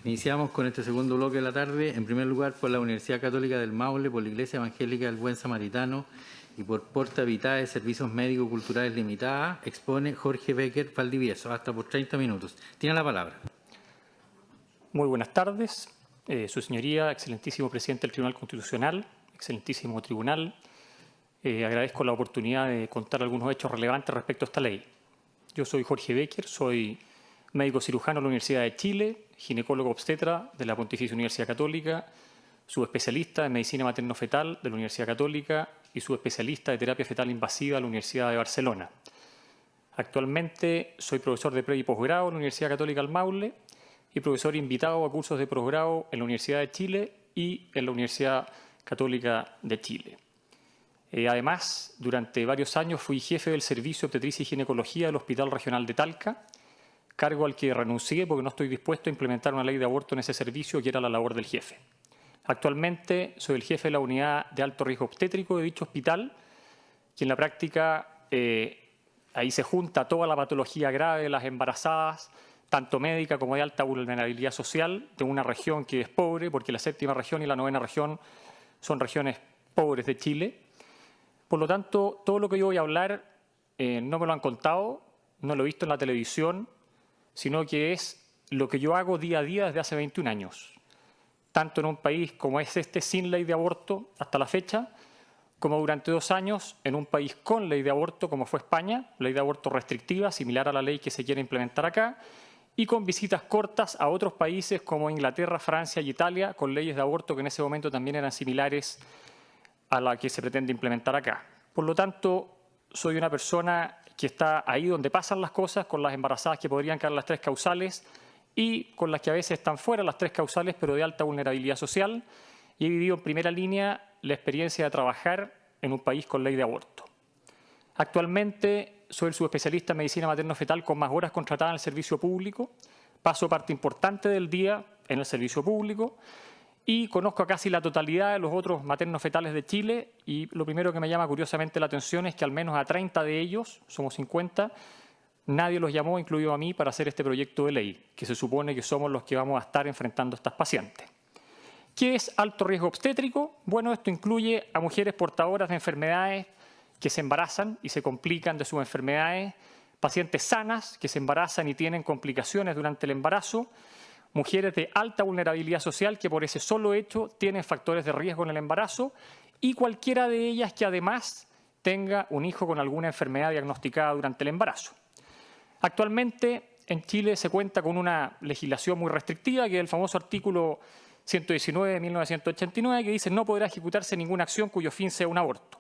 Iniciamos con este segundo bloque de la tarde, en primer lugar por la Universidad Católica del Maule, por la Iglesia Evangélica del Buen Samaritano y por Porta Vitae Servicios Médicos Culturales Limitada, expone Jorge Becker Valdivieso, hasta por 30 minutos. Tiene la palabra. Muy buenas tardes, Su Señoría, excelentísimo presidente del Tribunal Constitucional, excelentísimo tribunal. Agradezco la oportunidad de contar algunos hechos relevantes respecto a esta ley. Yo soy Jorge Becker, soy médico cirujano de la Universidad de Chile, ginecólogo obstetra de la Pontificia Universidad Católica, subespecialista en medicina materno-fetal de la Universidad Católica y subespecialista de terapia fetal invasiva de la Universidad de Barcelona. Actualmente soy profesor de pre- y posgrado en la Universidad Católica del Maule y profesor invitado a cursos de posgrado en la Universidad de Chile y en la Universidad Católica de Chile. Además, durante varios años fui jefe del Servicio de Obstetricia y Ginecología del Hospital Regional de Talca, cargo al que renuncié porque no estoy dispuesto a implementar una ley de aborto en ese servicio, que era la labor del jefe. Actualmente soy el jefe de la unidad de alto riesgo obstétrico de dicho hospital, que en la práctica ahí se junta toda la patología grave de las embarazadas, tanto médica como de alta vulnerabilidad social, de una región que es pobre, porque la 7ª región y la 9ª región son regiones pobres de Chile. Por lo tanto, todo lo que yo voy a hablar no me lo han contado, no lo he visto en la televisión, sino que es lo que yo hago día a día desde hace 21 años, tanto en un país como es este, sin ley de aborto hasta la fecha, como durante 2 años en un país con ley de aborto, como fue España, ley de aborto restrictiva, similar a la ley que se quiere implementar acá, y con visitas cortas a otros países como Inglaterra, Francia y Italia, con leyes de aborto que en ese momento también eran similares a la que se pretende implementar acá. Por lo tanto, soy una persona que está ahí donde pasan las cosas, con las embarazadas que podrían caer las 3 causales y con las que a veces están fuera las 3 causales, pero de alta vulnerabilidad social, y he vivido en primera línea la experiencia de trabajar en un país con ley de aborto. Actualmente soy el subespecialista en medicina materno-fetal con más horas contratadas en el servicio público, paso parte importante del día en el servicio público y conozco a casi la totalidad de los otros materno-fetales de Chile, y lo primero que me llama curiosamente la atención es que al menos a 30 de ellos, somos 50, nadie los llamó, incluido a mí, para hacer este proyecto de ley, que se supone que somos los que vamos a estar enfrentando a estas pacientes. ¿Qué es alto riesgo obstétrico? Bueno, esto incluye a mujeres portadoras de enfermedades que se embarazan y se complican de sus enfermedades, pacientes sanas que se embarazan y tienen complicaciones durante el embarazo, mujeres de alta vulnerabilidad social que por ese solo hecho tienen factores de riesgo en el embarazo, y cualquiera de ellas que además tenga un hijo con alguna enfermedad diagnosticada durante el embarazo. Actualmente en Chile se cuenta con una legislación muy restrictiva, que es el famoso artículo 119 de 1989, que dice: no podrá ejecutarse ninguna acción cuyo fin sea un aborto.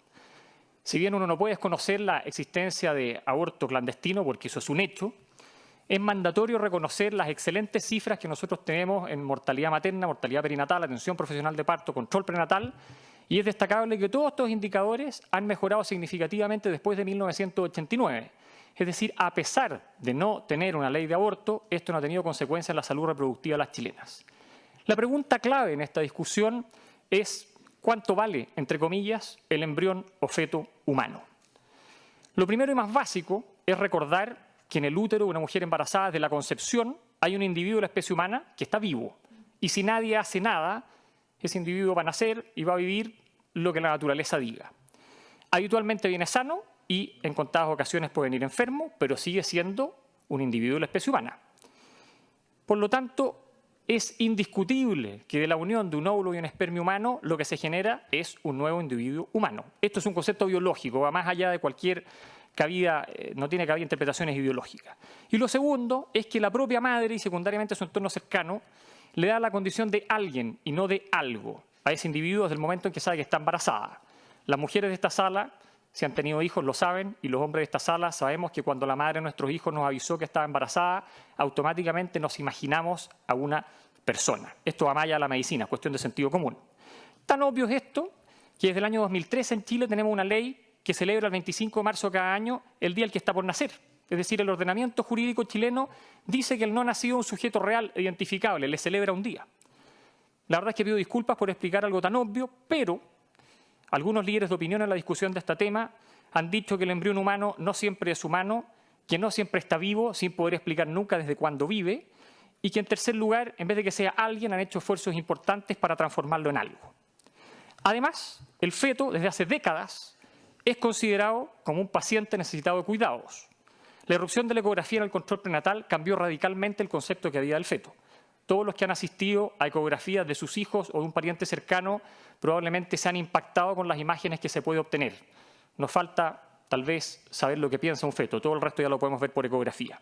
Si bien uno no puede desconocer la existencia de aborto clandestino, porque eso es un hecho, es mandatorio reconocer las excelentes cifras que nosotros tenemos en mortalidad materna, mortalidad perinatal, atención profesional de parto, control prenatal, y es destacable que todos estos indicadores han mejorado significativamente después de 1989. Es decir, a pesar de no tener una ley de aborto, esto no ha tenido consecuencias en la salud reproductiva de las chilenas. La pregunta clave en esta discusión es ¿cuánto vale, entre comillas, el embrión o feto humano? Lo primero y más básico es recordar que en el útero de una mujer embarazada desde la concepción hay un individuo de la especie humana que está vivo. Y si nadie hace nada, ese individuo va a nacer y va a vivir lo que la naturaleza diga. Habitualmente viene sano y en contadas ocasiones puede venir enfermo, pero sigue siendo un individuo de la especie humana. Por lo tanto, es indiscutible que de la unión de un óvulo y un espermio humano lo que se genera es un nuevo individuo humano. Esto es un concepto biológico, va más allá de cualquier cabida, no tiene cabida interpretaciones ideológicas. Y lo segundo es que la propia madre y secundariamente su entorno cercano le da la condición de alguien y no de algo a ese individuo desde el momento en que sabe que está embarazada. Las mujeres de esta sala, si han tenido hijos, lo saben, y los hombres de esta sala sabemos que cuando la madre de nuestros hijos nos avisó que estaba embarazada, automáticamente nos imaginamos a una persona. Esto va más allá de la medicina, es cuestión de sentido común. Tan obvio es esto que desde el año 2013 en Chile tenemos una ley que celebra el 25 de marzo de cada año el día en que está por nacer. Es decir, el ordenamiento jurídico chileno dice que el no nacido es un sujeto real e identificable, le celebra un día. La verdad es que pido disculpas por explicar algo tan obvio, pero algunos líderes de opinión en la discusión de este tema han dicho que el embrión humano no siempre es humano, que no siempre está vivo, sin poder explicar nunca desde cuándo vive, y que en tercer lugar, en vez de que sea alguien, han hecho esfuerzos importantes para transformarlo en algo. Además, el feto, desde hace décadas, es considerado como un paciente necesitado de cuidados. La irrupción de la ecografía en el control prenatal cambió radicalmente el concepto que había del feto. Todos los que han asistido a ecografías de sus hijos o de un pariente cercano probablemente se han impactado con las imágenes que se puede obtener. Nos falta, tal vez, saber lo que piensa un feto. Todo el resto ya lo podemos ver por ecografía.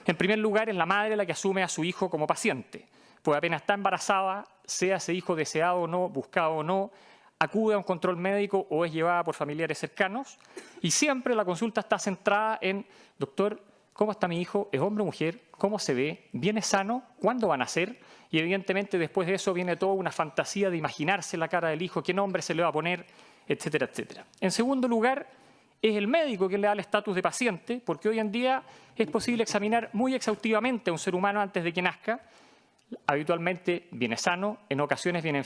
En primer lugar, es la madre la que asume a su hijo como paciente, pues apenas está embarazada, sea ese hijo deseado o no, buscado o no, acude a un control médico o es llevada por familiares cercanos y siempre la consulta está centrada en, doctor, ¿cómo está mi hijo? ¿Es hombre o mujer? ¿Cómo se ve? ¿Viene sano? ¿Cuándo van a nacer? Y evidentemente después de eso viene toda una fantasía de imaginarse la cara del hijo, qué nombre se le va a poner, etcétera, etcétera. En segundo lugar, es el médico quien le da el estatus de paciente, porque hoy en día es posible examinar muy exhaustivamente a un ser humano antes de que nazca. Habitualmente viene sano, en ocasiones viene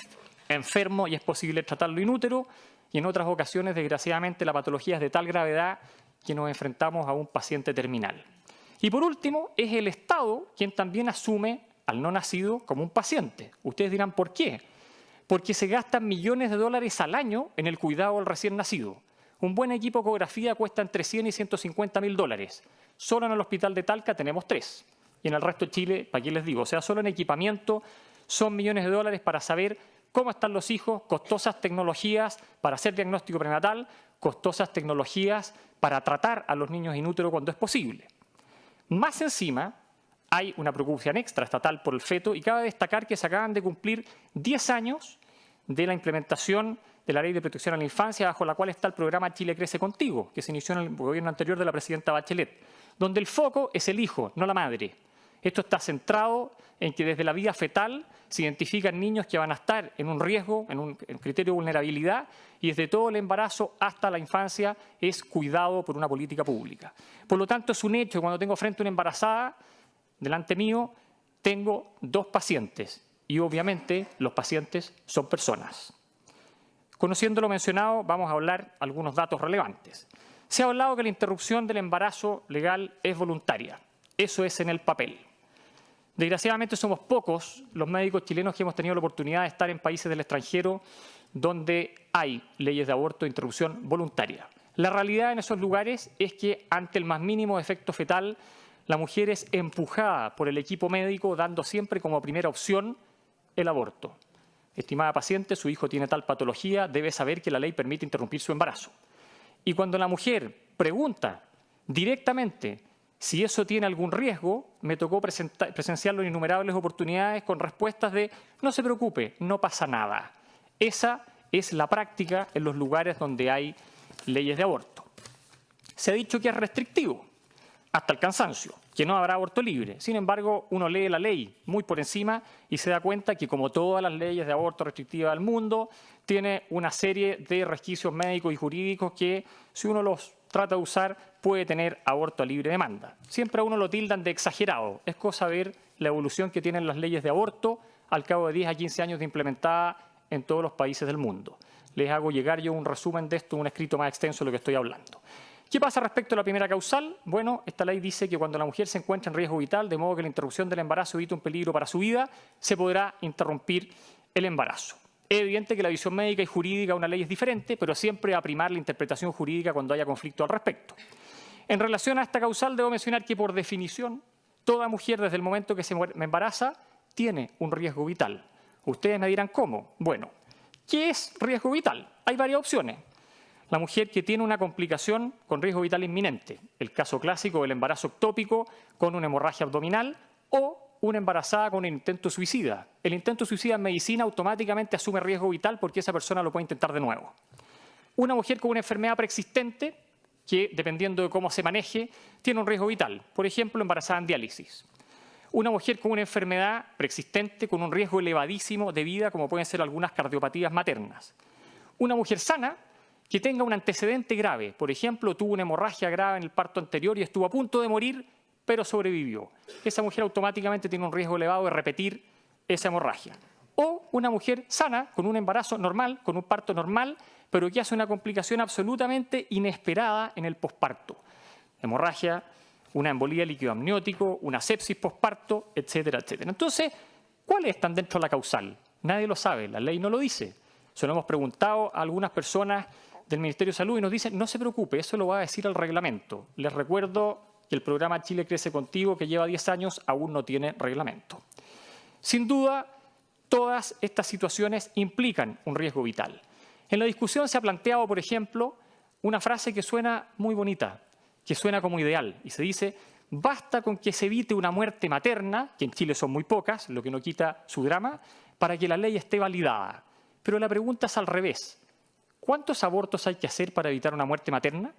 enfermo y es posible tratarlo in útero, y en otras ocasiones, desgraciadamente, la patología es de tal gravedad que nos enfrentamos a un paciente terminal. Y por último, es el Estado quien también asume al no nacido como un paciente. Ustedes dirán, ¿por qué? Porque se gastan millones de dólares al año en el cuidado del recién nacido. Un buen equipo de ecografía cuesta entre 100 y 150 mil dólares. Solo en el hospital de Talca tenemos 3. Y en el resto de Chile, ¿para qué les digo? O sea, solo en equipamiento son millones de dólares para saber cómo están los hijos, costosas tecnologías para hacer diagnóstico prenatal, costosas tecnologías para tratar a los niños in útero cuando es posible. Más encima, hay una preocupación extraestatal por el feto y cabe destacar que se acaban de cumplir 10 años de la implementación de la Ley de Protección a la Infancia, bajo la cual está el programa Chile Crece Contigo, que se inició en el gobierno anterior de la presidenta Bachelet, donde el foco es el hijo, no la madre. Esto está centrado en que desde la vida fetal se identifican niños que van a estar en un riesgo, en un criterio de vulnerabilidad, y desde todo el embarazo hasta la infancia es cuidado por una política pública. Por lo tanto, es un hecho que cuando tengo frente a una embarazada, delante mío, tengo 2 pacientes y obviamente los pacientes son personas. Conociendo lo mencionado, vamos a hablar algunos datos relevantes. Se ha hablado que la interrupción del embarazo legal es voluntaria. Eso es en el papel. Desgraciadamente somos pocos los médicos chilenos que hemos tenido la oportunidad de estar en países del extranjero donde hay leyes de aborto de interrupción voluntaria. La realidad en esos lugares es que ante el más mínimo efecto fetal, la mujer es empujada por el equipo médico dando siempre como primera opción el aborto. Estimada paciente, su hijo tiene tal patología, debe saber que la ley permite interrumpir su embarazo. Y cuando la mujer pregunta directamente si eso tiene algún riesgo, me tocó presenciarlo en innumerables oportunidades con respuestas de no se preocupe, no pasa nada. Esa es la práctica en los lugares donde hay leyes de aborto. Se ha dicho que es restrictivo, hasta el cansancio, que no habrá aborto libre. Sin embargo, uno lee la ley muy por encima y se da cuenta que, como todas las leyes de aborto restrictivas del mundo, tiene una serie de resquicios médicos y jurídicos que, si uno los trata de usar, puede tener aborto a libre demanda. Siempre a uno lo tildan de exagerado. Es cosa ver la evolución que tienen las leyes de aborto al cabo de 10 a 15 años de implementada en todos los países del mundo. Les hago llegar yo un resumen de esto, un escrito más extenso de lo que estoy hablando. ¿Qué pasa respecto a la primera causal? Bueno, esta ley dice que cuando la mujer se encuentra en riesgo vital, de modo que la interrupción del embarazo evita un peligro para su vida, se podrá interrumpir el embarazo. Es evidente que la visión médica y jurídica de una ley es diferente, pero siempre va a primar la interpretación jurídica cuando haya conflicto al respecto. En relación a esta causal, debo mencionar que, por definición, toda mujer desde el momento que se embaraza tiene un riesgo vital. Ustedes me dirán, ¿cómo? Bueno, ¿qué es riesgo vital? Hay varias opciones. La mujer que tiene una complicación con riesgo vital inminente, el caso clásico del embarazo ectópico con una hemorragia abdominal o una embarazada con un intento suicida. El intento suicida en medicina automáticamente asume riesgo vital porque esa persona lo puede intentar de nuevo. Una mujer con una enfermedad preexistente que, dependiendo de cómo se maneje, tiene un riesgo vital. Por ejemplo, embarazada en diálisis. Una mujer con una enfermedad preexistente con un riesgo elevadísimo de vida, como pueden ser algunas cardiopatías maternas. Una mujer sana que tenga un antecedente grave. Por ejemplo, tuvo una hemorragia grave en el parto anterior y estuvo a punto de morir, pero sobrevivió. Esa mujer automáticamente tiene un riesgo elevado de repetir esa hemorragia. O una mujer sana, con un embarazo normal, con un parto normal, pero que hace una complicación absolutamente inesperada en el posparto. Hemorragia una embolía líquido amniótico, una sepsis posparto, etcétera, etcétera. Entonces, ¿cuáles están dentro de la causal? Nadie lo sabe, la ley no lo dice. Se lo hemos preguntado a algunas personas del Ministerio de Salud y nos dicen, no se preocupe, eso lo va a decir el reglamento. Les recuerdo que el programa Chile Crece Contigo, que lleva 10 años, aún no tiene reglamento. Sin duda, todas estas situaciones implican un riesgo vital. En la discusión se ha planteado, por ejemplo, una frase que suena muy bonita, que suena como ideal, y se dice, basta con que se evite una muerte materna, que en Chile son muy pocas, lo que no quita su drama, para que la ley esté validada. Pero la pregunta es al revés. ¿Cuántos abortos hay que hacer para evitar una muerte materna?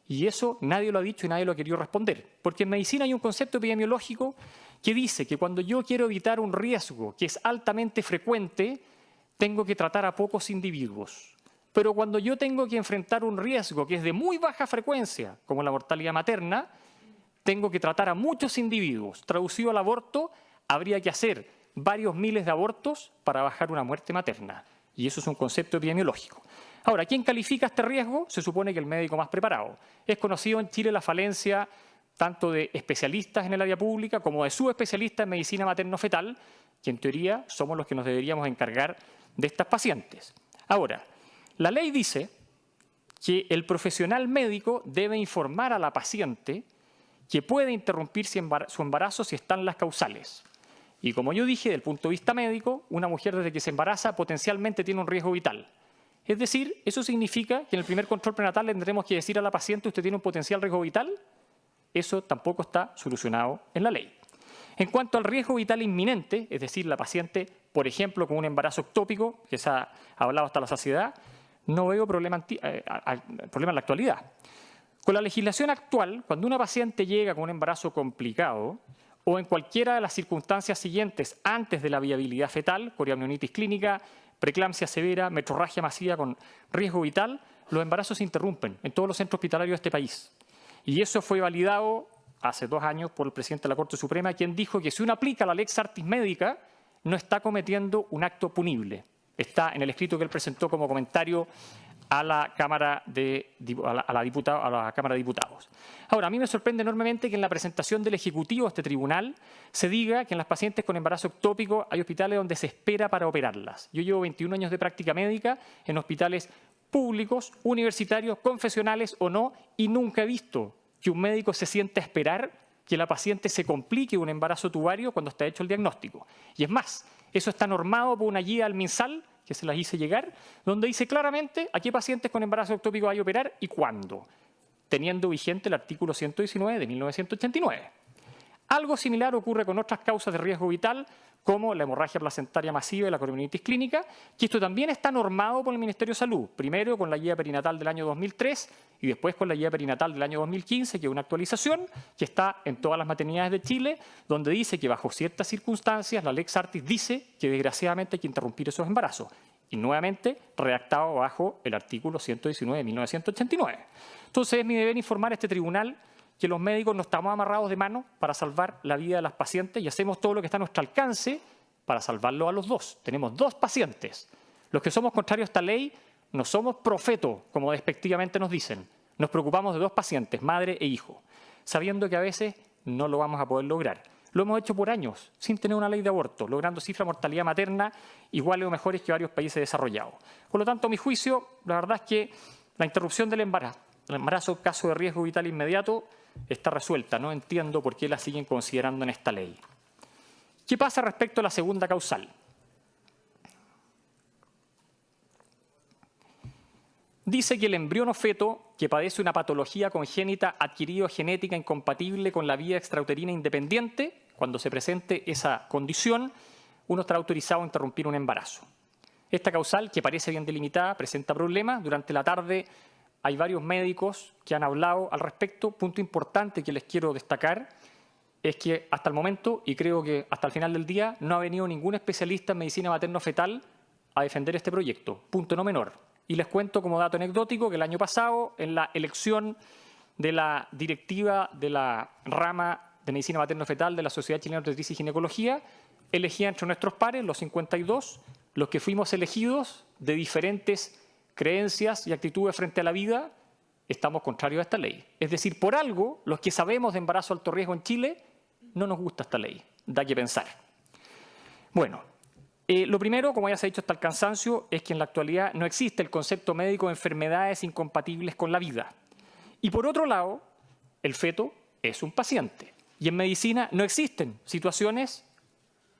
Y eso nadie lo ha dicho y nadie lo ha querido responder. Porque en medicina hay un concepto epidemiológico que dice que cuando yo quiero evitar un riesgo que es altamente frecuente, tengo que tratar a pocos individuos. Pero cuando yo tengo que enfrentar un riesgo que es de muy baja frecuencia, como la mortalidad materna, tengo que tratar a muchos individuos. Traducido al aborto, habría que hacer varios miles de abortos para bajar una muerte materna. Y eso es un concepto epidemiológico. Ahora, ¿quién califica este riesgo? Se supone que el médico más preparado. Es conocido en Chile la falencia tanto de especialistas en el área pública como de subespecialistas en medicina materno-fetal, que en teoría somos los que nos deberíamos encargar de estas pacientes. Ahora, la ley dice que el profesional médico debe informar a la paciente que puede interrumpir su embarazo si están las causales. Y como yo dije, desde el punto de vista médico, una mujer desde que se embaraza potencialmente tiene un riesgo vital. Es decir, eso significa que en el primer control prenatal le tendremos que decir a la paciente usted tiene un potencial riesgo vital. Eso tampoco está solucionado en la ley. En cuanto al riesgo vital inminente, es decir, la paciente, por ejemplo, con un embarazo ectópico, que se ha hablado hasta la saciedad, no veo problema en la actualidad. Con la legislación actual, cuando una paciente llega con un embarazo complicado o en cualquiera de las circunstancias siguientes antes de la viabilidad fetal, coriamnionitis clínica, preeclampsia severa, metrorragia masiva con riesgo vital, los embarazos se interrumpen en todos los centros hospitalarios de este país. Y eso fue validado hace 2 años por el presidente de la Corte Suprema, quien dijo que si uno aplica la lex artis médica, no está cometiendo un acto punible. Está en el escrito que él presentó como comentario a la Cámara de Diputados. Ahora, a mí me sorprende enormemente que en la presentación del Ejecutivo a este tribunal se diga que en las pacientes con embarazo ectópico hay hospitales donde se espera para operarlas. Yo llevo 21 años de práctica médica en hospitales públicos, universitarios, confesionales o no, y nunca he visto que un médico se siente a esperar que la paciente se complique un embarazo tubario cuando está hecho el diagnóstico. Y es más, eso está normado por una guía al MinSal, que se las hice llegar, donde dice claramente a qué pacientes con embarazo ectópico hay que operar y cuándo, teniendo vigente el artículo 119 de 1989. Algo similar ocurre con otras causas de riesgo vital, como la hemorragia placentaria masiva y la coriamnionitis clínica, que esto también está normado por el Ministerio de Salud, primero con la guía perinatal del año 2003 y después con la guía perinatal del año 2015, que es una actualización que está en todas las maternidades de Chile, donde dice que bajo ciertas circunstancias la lex artis dice que desgraciadamente hay que interrumpir esos embarazos. Y nuevamente redactado bajo el artículo 119 de 1989. Entonces es mi deber informar a este tribunal que los médicos no estamos amarrados de mano para salvar la vida de las pacientes y hacemos todo lo que está a nuestro alcance para salvarlo a los dos. Tenemos 2 pacientes. Los que somos contrarios a esta ley no somos profetos, como despectivamente nos dicen. Nos preocupamos de 2 pacientes, madre e hijo, sabiendo que a veces no lo vamos a poder lograr. Lo hemos hecho por años, sin tener una ley de aborto, logrando cifras de mortalidad materna iguales o mejores que varios países desarrollados. Por lo tanto, a mi juicio, la verdad es que la interrupción del embarazo, caso de riesgo vital inmediato, está resuelta. No entiendo por qué la siguen considerando en esta ley. ¿Qué pasa respecto a la segunda causal? Dice que el embrión o feto que padece una patología congénita adquirida o genética incompatible con la vía extrauterina independiente, cuando se presente esa condición, uno estará autorizado a interrumpir un embarazo. Esta causal, que parece bien delimitada, presenta problemas. Durante la tarde hay varios médicos que han hablado al respecto. Punto importante que les quiero destacar es que hasta el momento, y creo que hasta el final del día, no ha venido ningún especialista en medicina materno-fetal a defender este proyecto. Punto no menor. Y les cuento como dato anecdótico que el año pasado, en la elección de la directiva de la rama de medicina materno-fetal de la Sociedad Chilena de Obstetricia y Ginecología, elegía entre nuestros pares, los 52, los que fuimos elegidos de diferentes creencias y actitudes frente a la vida, estamos contrarios a esta ley. Es decir, por algo, los que sabemos de embarazo de alto riesgo en Chile, no nos gusta esta ley. Da que pensar. Bueno, lo primero, como ya se ha dicho hasta el cansancio, es que en la actualidad no existe el concepto médico de enfermedades incompatibles con la vida. Y por otro lado, el feto es un paciente. Y en medicina no existen situaciones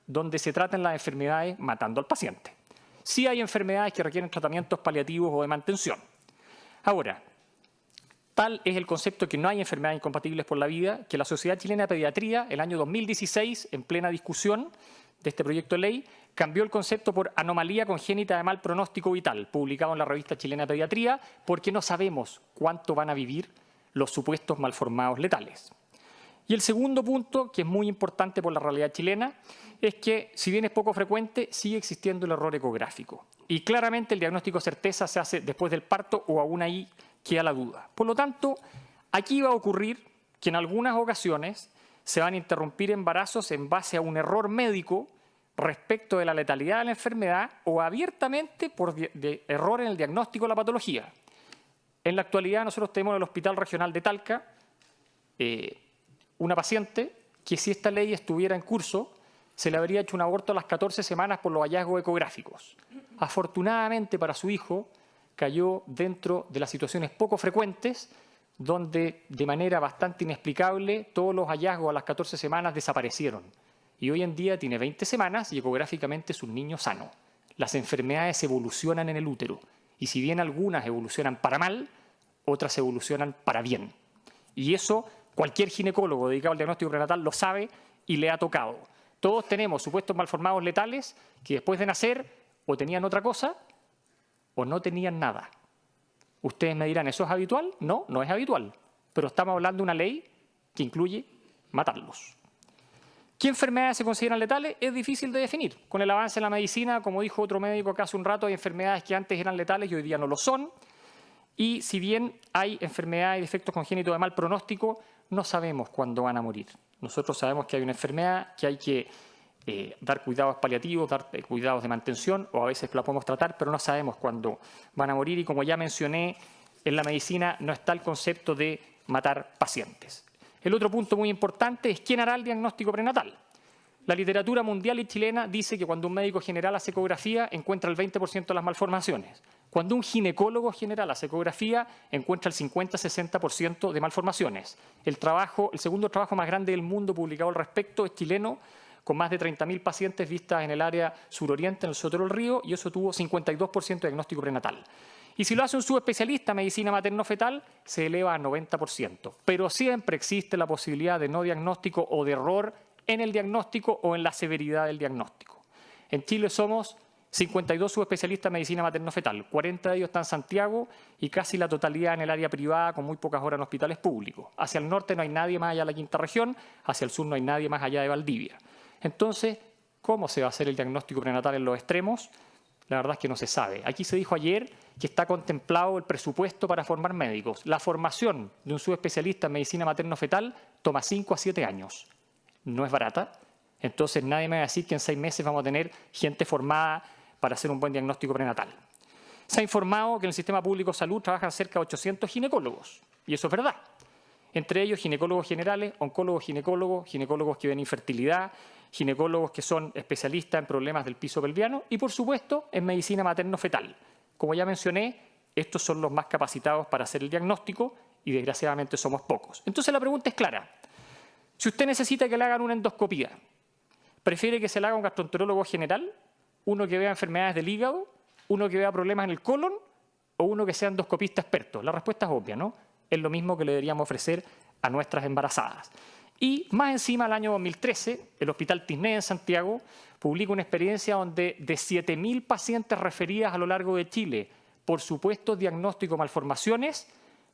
donde se traten las enfermedades matando al paciente. Sí hay enfermedades que requieren tratamientos paliativos o de mantención. Ahora, tal es el concepto que no hay enfermedades incompatibles por la vida, que la Sociedad Chilena de Pediatría, el año 2016, en plena discusión de este proyecto de ley, cambió el concepto por anomalía congénita de mal pronóstico vital, publicado en la revista Chilena de Pediatría, porque no sabemos cuánto van a vivir los supuestos malformados letales. Y el segundo punto, que es muy importante por la realidad chilena, es que, si bien es poco frecuente, sigue existiendo el error ecográfico. Y claramente el diagnóstico certeza se hace después del parto o aún ahí queda la duda. Por lo tanto, aquí va a ocurrir que en algunas ocasiones se van a interrumpir embarazos en base a un error médico respecto de la letalidad de la enfermedad o abiertamente por error en el diagnóstico de la patología. En la actualidad nosotros tenemos en el Hospital Regional de Talca una paciente que, si esta ley estuviera en curso, se le habría hecho un aborto a las 14 semanas por los hallazgos ecográficos. Afortunadamente para su hijo, cayó dentro de las situaciones poco frecuentes donde, de manera bastante inexplicable, todos los hallazgos a las 14 semanas desaparecieron. Y hoy en día tiene 20 semanas y ecográficamente es un niño sano. Las enfermedades evolucionan en el útero. Y si bien algunas evolucionan para mal, otras evolucionan para bien. Y eso cualquier ginecólogo dedicado al diagnóstico prenatal lo sabe y le ha tocado. Todos tenemos supuestos malformados letales que después de nacer o tenían otra cosa o no tenían nada. Ustedes me dirán, ¿eso es habitual? No, no es habitual. Pero estamos hablando de una ley que incluye matarlos. ¿Qué enfermedades se consideran letales? Es difícil de definir. Con el avance en la medicina, como dijo otro médico acá hace un rato, hay enfermedades que antes eran letales y hoy día no lo son. Y si bien hay enfermedades y defectos congénitos de mal pronóstico, no sabemos cuándo van a morir. Nosotros sabemos que hay una enfermedad que hay que dar cuidados paliativos, dar cuidados de mantención, o a veces la podemos tratar, pero no sabemos cuándo van a morir. Y como ya mencioné, en la medicina no está el concepto de matar pacientes. El otro punto muy importante es quién hará el diagnóstico prenatal. La literatura mundial y chilena dice que cuando un médico general hace ecografía encuentra el 20% de las malformaciones. Cuando un ginecólogo general hace ecografía encuentra el 50-60% de malformaciones. El segundo trabajo más grande del mundo publicado al respecto es chileno, con más de 30.000 pacientes vistas en el área suroriente, en el Sotero del Río, y eso tuvo 52% de diagnóstico prenatal. Y si lo hace un subespecialista en medicina materno-fetal, se eleva a 90%. Pero siempre existe la posibilidad de no diagnóstico o de error en el diagnóstico o en la severidad del diagnóstico. En Chile somos 52 subespecialistas en medicina materno-fetal, 40 de ellos están en Santiago y casi la totalidad en el área privada, con muy pocas horas en hospitales públicos. Hacia el norte no hay nadie más allá de la quinta región, hacia el sur no hay nadie más allá de Valdivia. Entonces, ¿cómo se va a hacer el diagnóstico prenatal en los extremos? La verdad es que no se sabe. Aquí se dijo ayer que está contemplado el presupuesto para formar médicos. La formación de un subespecialista en medicina materno-fetal toma 5 a 7 años. No es barata. Entonces nadie me va a decir que en 6 meses vamos a tener gente formada para hacer un buen diagnóstico prenatal. Se ha informado que en el sistema público de salud trabajan cerca de 800 ginecólogos. Y eso es verdad. Entre ellos ginecólogos generales, oncólogos ginecólogos, ginecólogos que ven infertilidad, ginecólogos que son especialistas en problemas del piso pelviano y, por supuesto, en medicina materno-fetal. Como ya mencioné, estos son los más capacitados para hacer el diagnóstico y, desgraciadamente, somos pocos. Entonces, la pregunta es clara. Si usted necesita que le hagan una endoscopía, ¿prefiere que se le haga un gastroenterólogo general, uno que vea enfermedades del hígado, uno que vea problemas en el colon o uno que sea endoscopista experto? La respuesta es obvia, ¿no? Es lo mismo que le deberíamos ofrecer a nuestras embarazadas. Y más encima, el año 2013, el Hospital Tisné en Santiago publica una experiencia donde de 7.000 pacientes referidas a lo largo de Chile por supuestos diagnósticos de malformaciones,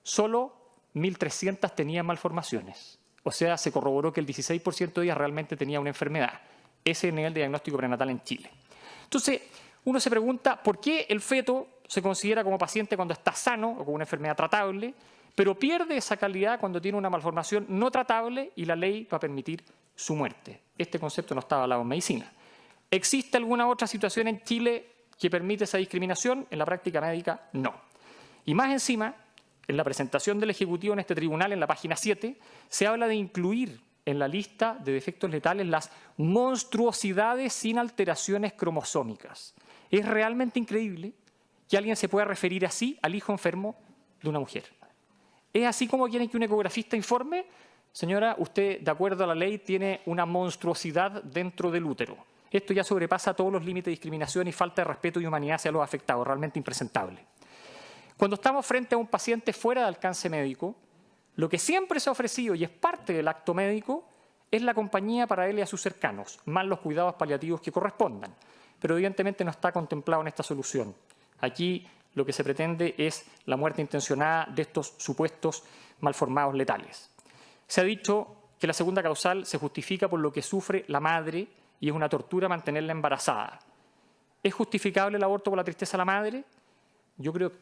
solo 1.300 tenían malformaciones. O sea, se corroboró que el 16% de ellas realmente tenía una enfermedad. Ese es el nivel de diagnóstico prenatal en Chile. Entonces, uno se pregunta por qué el feto se considera como paciente cuando está sano o con una enfermedad tratable, pero pierde esa calidad cuando tiene una malformación no tratable y la ley va a permitir su muerte. Este concepto no está avalado en medicina. ¿Existe alguna otra situación en Chile que permite esa discriminación? En la práctica médica, no. Y más encima, En la presentación del Ejecutivo en este tribunal, en la página 7, se habla de incluir en la lista de defectos letales las monstruosidades sin alteraciones cromosómicas. Es realmente increíble que alguien se pueda referir así al hijo enfermo de una mujer. ¿Es así como quieren que un ecografista informe? Señora, usted, de acuerdo a la ley, tiene una monstruosidad dentro del útero. Esto ya sobrepasa todos los límites de discriminación y falta de respeto y humanidad hacia los afectados, realmente impresentable. Cuando estamos frente a un paciente fuera de alcance médico, lo que siempre se ha ofrecido y es parte del acto médico es la compañía para él y a sus cercanos, más los cuidados paliativos que correspondan. Pero evidentemente no está contemplado en esta solución. Aquí lo que se pretende es la muerte intencionada de estos supuestos malformados letales. Se ha dicho que la segunda causal se justifica por lo que sufre la madre y es una tortura mantenerla embarazada. ¿Es justificable el aborto por la tristeza de la madre? Yo creo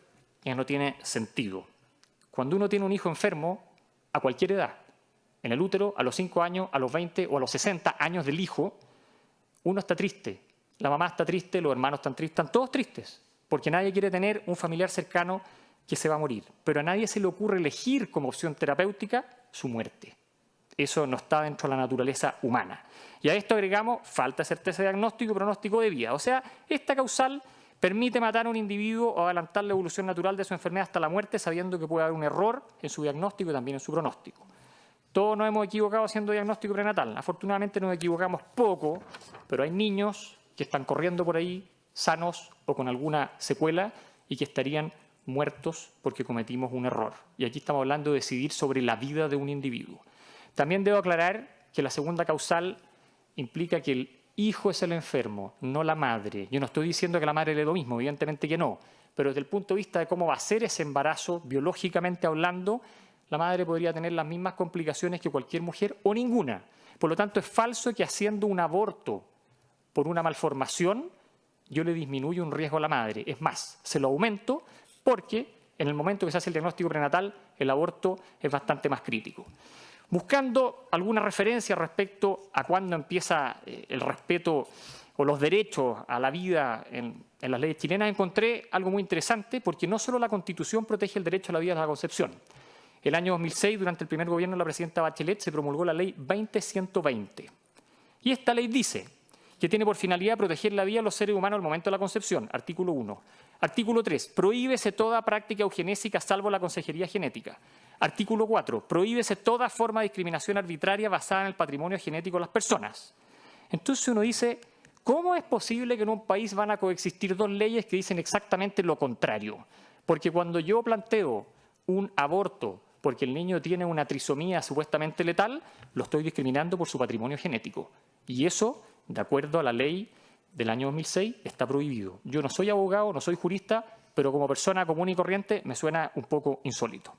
que no tiene sentido. Cuando uno tiene un hijo enfermo, a cualquier edad, en el útero, a los 5 años, a los 20 o a los 60 años del hijo, uno está triste, la mamá está triste, los hermanos están tristes, están todos tristes, porque nadie quiere tener un familiar cercano que se va a morir. Pero a nadie se le ocurre elegir como opción terapéutica su muerte. Eso no está dentro de la naturaleza humana. Y a esto agregamos falta de certeza de diagnóstico y pronóstico de vida. O sea, esta causal permite matar a un individuo o adelantar la evolución natural de su enfermedad hasta la muerte, sabiendo que puede haber un error en su diagnóstico y también en su pronóstico. Todos nos hemos equivocado haciendo diagnóstico prenatal. Afortunadamente nos equivocamos poco, pero hay niños que están corriendo por ahí sanos o con alguna secuela y que estarían muertos porque cometimos un error. Y aquí estamos hablando de decidir sobre la vida de un individuo. También debo aclarar que la segunda causal implica que el hijo es el enfermo, no la madre. Yo no estoy diciendo que la madre le dé lo mismo, evidentemente que no, pero desde el punto de vista de cómo va a ser ese embarazo, biológicamente hablando, la madre podría tener las mismas complicaciones que cualquier mujer o ninguna. Por lo tanto, es falso que haciendo un aborto por una malformación, yo le disminuyo un riesgo a la madre. Es más, se lo aumento porque en el momento que se hace el diagnóstico prenatal, el aborto es bastante más crítico. Buscando alguna referencia respecto a cuándo empieza el respeto o los derechos a la vida en las leyes chilenas, encontré algo muy interesante porque no solo la Constitución protege el derecho a la vida de la concepción. El año 2006, durante el primer gobierno de la presidenta Bachelet, se promulgó la ley 20120. Y esta ley dice que tiene por finalidad proteger la vida de los seres humanos al momento de la concepción, artículo 1. Artículo 3, prohíbese toda práctica eugenésica salvo la consejería genética. Artículo 4, prohíbese toda forma de discriminación arbitraria basada en el patrimonio genético de las personas. Entonces uno dice, ¿cómo es posible que en un país van a coexistir dos leyes que dicen exactamente lo contrario? Porque cuando yo planteo un aborto porque el niño tiene una trisomía supuestamente letal, lo estoy discriminando por su patrimonio genético. Y eso, de acuerdo a la ley del año 2006, está prohibido. Yo no soy abogado, no soy jurista, pero como persona común y corriente me suena un poco insólito.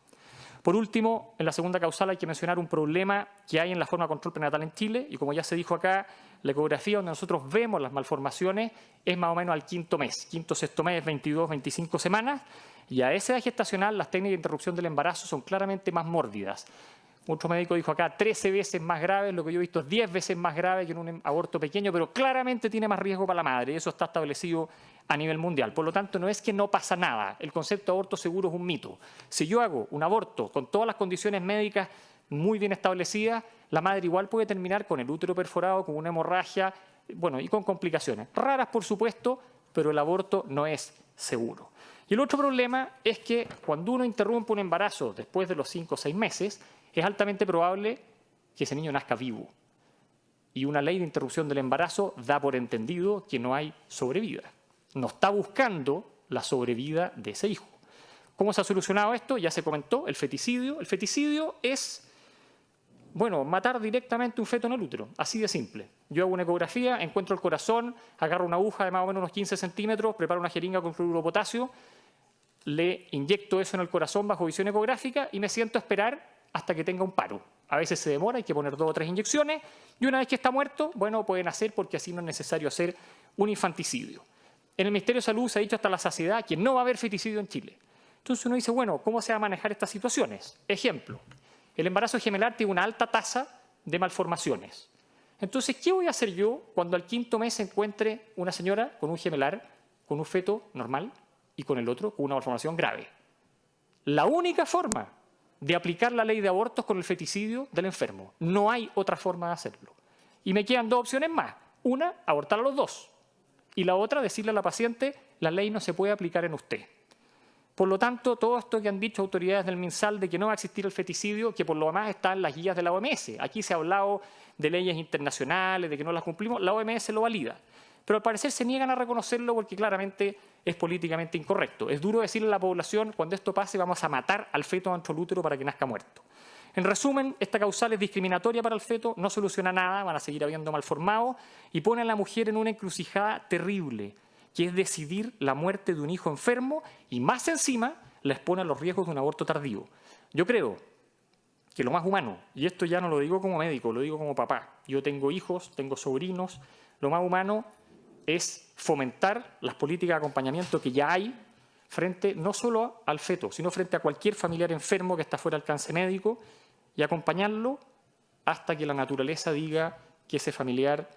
Por último, en la segunda causal hay que mencionar un problema que hay en la forma de control prenatal en Chile, y como ya se dijo acá, la ecografía donde nosotros vemos las malformaciones es más o menos al quinto mes. Quinto, sexto mes, 22, 25 semanas, y a esa edad gestacional las técnicas de interrupción del embarazo son claramente más mórbidas. Otro médico dijo acá 13 veces más grave, lo que yo he visto es 10 veces más grave que en un aborto pequeño, pero claramente tiene más riesgo para la madre, y eso está establecido a nivel mundial. Por lo tanto, no es que no pasa nada, el concepto de aborto seguro es un mito. Si yo hago un aborto con todas las condiciones médicas muy bien establecidas, la madre igual puede terminar con el útero perforado, con una hemorragia, bueno, y con complicaciones. Raras, por supuesto, pero el aborto no es seguro. Y el otro problema es que cuando uno interrumpe un embarazo después de los 5 o 6 meses, es altamente probable que ese niño nazca vivo. Y una ley de interrupción del embarazo da por entendido que no hay sobrevida. No está buscando la sobrevida de ese hijo. ¿Cómo se ha solucionado esto? Ya se comentó, el feticidio. El feticidio es, bueno, matar directamente un feto en el útero, así de simple. Yo hago una ecografía, encuentro el corazón, agarro una aguja de más o menos unos 15 centímetros, preparo una jeringa con cloruro de potasio, le inyecto eso en el corazón bajo visión ecográfica y me siento a esperar hasta que tenga un paro. A veces se demora, hay que poner 2 o 3 inyecciones, y una vez que está muerto, bueno, pueden hacer porque así no es necesario hacer un infanticidio. En el Ministerio de Salud se ha dicho hasta la saciedad que no va a haber feticidio en Chile. Entonces uno dice, bueno, ¿cómo se va a manejar estas situaciones? Ejemplo, el embarazo gemelar tiene una alta tasa de malformaciones. Entonces, ¿qué voy a hacer yo cuando al 5.º mes encuentre una señora con un gemelar, con un feto normal y con el otro con una malformación grave? la única forma de aplicar la ley de abortos con el feticidio del enfermo. No hay otra forma de hacerlo. Y me quedan dos opciones más. Una, abortar a los dos. Y la otra, decirle a la paciente, la ley no se puede aplicar en usted. Por lo tanto, todo esto que han dicho autoridades del MinSal de que no va a existir el feticidio, que por lo demás está en las guías de la OMS. Aquí se ha hablado de leyes internacionales, de que no las cumplimos, la OMS lo valida. Pero al parecer se niegan a reconocerlo porque claramente es políticamente incorrecto. Es duro decirle a la población, cuando esto pase vamos a matar al feto dentro del útero para que nazca muerto. En resumen, esta causal es discriminatoria para el feto, no soluciona nada, van a seguir habiendo malformados y pone a la mujer en una encrucijada terrible, que es decidir la muerte de un hijo enfermo y más encima la expone a los riesgos de un aborto tardío. Yo creo que lo más humano, y esto ya no lo digo como médico, lo digo como papá, yo tengo hijos, tengo sobrinos, lo más humano es fomentar las políticas de acompañamiento que ya hay frente no solo al feto, sino frente a cualquier familiar enfermo que está fuera del alcance médico y acompañarlo hasta que la naturaleza diga que ese familiar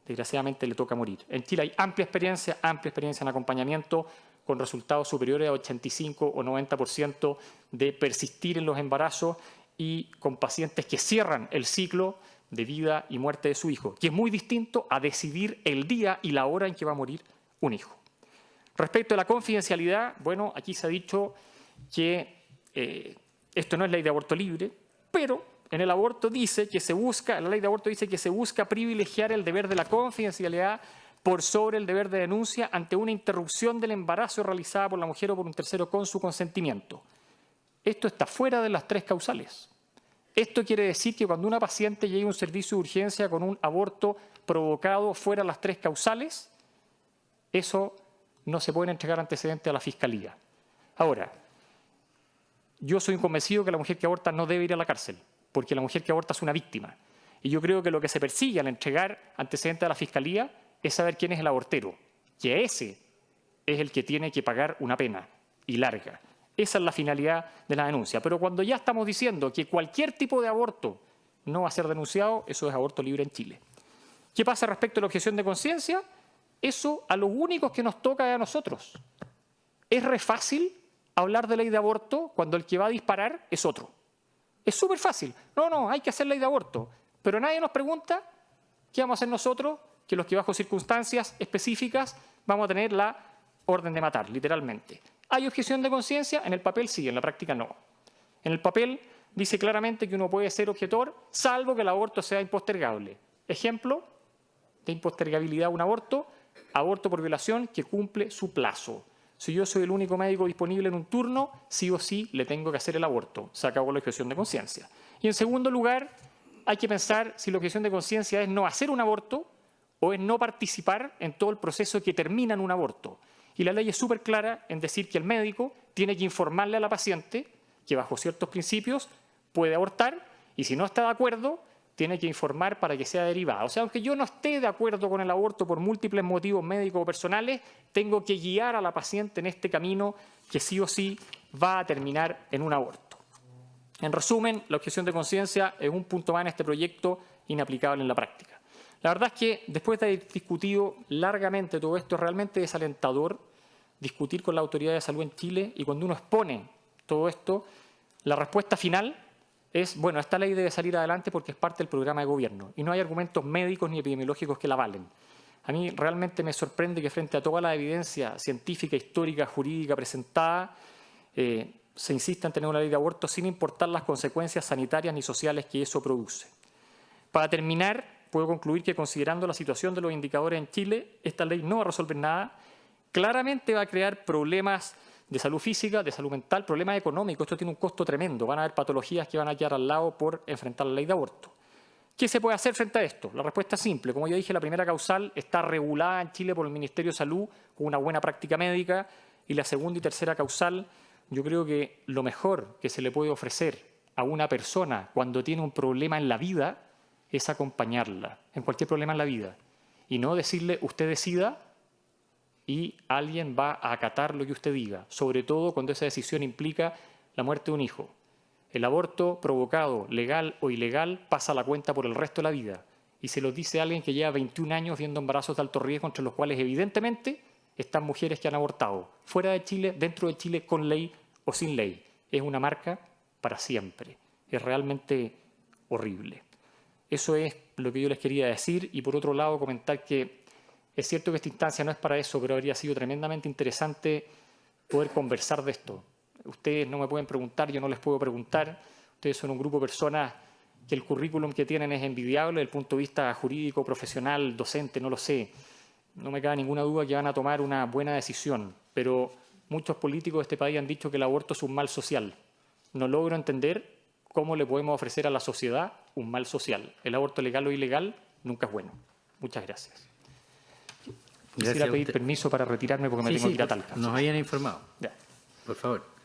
desgraciadamente le toca morir. En Chile hay amplia experiencia en acompañamiento con resultados superiores a 85 o 90% de persistir en los embarazos y con pacientes que cierran el ciclo de vida y muerte de su hijo, que es muy distinto a decidir el día y la hora en que va a morir un hijo. Respecto a la confidencialidad, bueno, aquí se ha dicho que esto no es ley de aborto libre, pero en el aborto dice que se busca, la ley de aborto dice que se busca privilegiar el deber de la confidencialidad por sobre el deber de denuncia ante una interrupción del embarazo realizada por la mujer o por un tercero con su consentimiento. Esto está fuera de las tres causales. Esto quiere decir que cuando una paciente llegue a un servicio de urgencia con un aborto provocado fuera de las tres causales, eso no se puede entregar antecedentes a la Fiscalía. Ahora, yo soy convencido que la mujer que aborta no debe ir a la cárcel, porque la mujer que aborta es una víctima. Y yo creo que lo que se persigue al entregar antecedentes a la Fiscalía es saber quién es el abortero, que ese es el que tiene que pagar una pena, y larga. Esa es la finalidad de la denuncia. Pero cuando ya estamos diciendo que cualquier tipo de aborto no va a ser denunciado, eso es aborto libre en Chile. ¿Qué pasa respecto a la objeción de conciencia? Eso a los únicos que nos toca es a nosotros. Es re fácil hablar de ley de aborto cuando el que va a disparar es otro. Es súper fácil. No, hay que hacer ley de aborto. Pero nadie nos pregunta qué vamos a hacer nosotros, que los que bajo circunstancias específicas vamos a tener la orden de matar, literalmente. ¿Hay objeción de conciencia? En el papel sí, en la práctica no. En el papel dice claramente que uno puede ser objetor, salvo que el aborto sea impostergable. Ejemplo de impostergabilidad de un aborto, aborto por violación que cumple su plazo. Si yo soy el único médico disponible en un turno, sí o sí le tengo que hacer el aborto. Se acabó la objeción de conciencia. Y en segundo lugar, hay que pensar si la objeción de conciencia es no hacer un aborto o es no participar en todo el proceso que termina en un aborto. Y la ley es súper clara en decir que el médico tiene que informarle a la paciente que bajo ciertos principios puede abortar y si no está de acuerdo, tiene que informar para que sea derivada. O sea, aunque yo no esté de acuerdo con el aborto por múltiples motivos médicos o personales, tengo que guiar a la paciente en este camino que sí o sí va a terminar en un aborto. En resumen, la objeción de conciencia es un punto más en este proyecto inaplicable en la práctica. La verdad es que después de haber discutido largamente todo esto, es realmente desalentador discutir con la Autoridad de Salud en Chile y cuando uno expone todo esto, la respuesta final es, bueno, esta ley debe salir adelante porque es parte del programa de gobierno y no hay argumentos médicos ni epidemiológicos que la avalen. A mí realmente me sorprende que frente a toda la evidencia científica, histórica, jurídica presentada, se insista en tener una ley de aborto sin importar las consecuencias sanitarias ni sociales que eso produce. Para terminar, puedo concluir que considerando la situación de los indicadores en Chile, esta ley no va a resolver nada, claramente va a crear problemas de salud física, de salud mental, problemas económicos. Esto tiene un costo tremendo. Van a haber patologías que van a quedar al lado por enfrentar la ley de aborto. ¿Qué se puede hacer frente a esto? La respuesta es simple. Como ya dije, la primera causal está regulada en Chile por el Ministerio de Salud con una buena práctica médica y la segunda y tercera causal, yo creo que lo mejor que se le puede ofrecer a una persona cuando tiene un problema en la vida es acompañarla en cualquier problema en la vida y no decirle usted decida y alguien va a acatar lo que usted diga, sobre todo cuando esa decisión implica la muerte de un hijo. El aborto provocado, legal o ilegal, pasa la cuenta por el resto de la vida y se lo dice alguien que lleva 21 años viendo embarazos de alto riesgo, entre los cuales evidentemente están mujeres que han abortado, fuera de Chile, dentro de Chile, con ley o sin ley. es una marca para siempre. Es realmente horrible. Eso es lo que yo les quería decir y por otro lado comentar que es cierto que esta instancia no es para eso, pero habría sido tremendamente interesante poder conversar de esto. Ustedes no me pueden preguntar, yo no les puedo preguntar. Ustedes son un grupo de personas que el currículum que tienen es envidiable desde el punto de vista jurídico, profesional, docente, no lo sé. No me cabe ninguna duda que van a tomar una buena decisión, pero muchos políticos de este país han dicho que el aborto es un mal social. No logro entender cómo le podemos ofrecer a la sociedad un mal social. El aborto legal o ilegal nunca es bueno. Muchas gracias. Quisiera pedir permiso para retirarme porque me tengo que ir a Talca. Nos hayan informado. Ya. Por favor.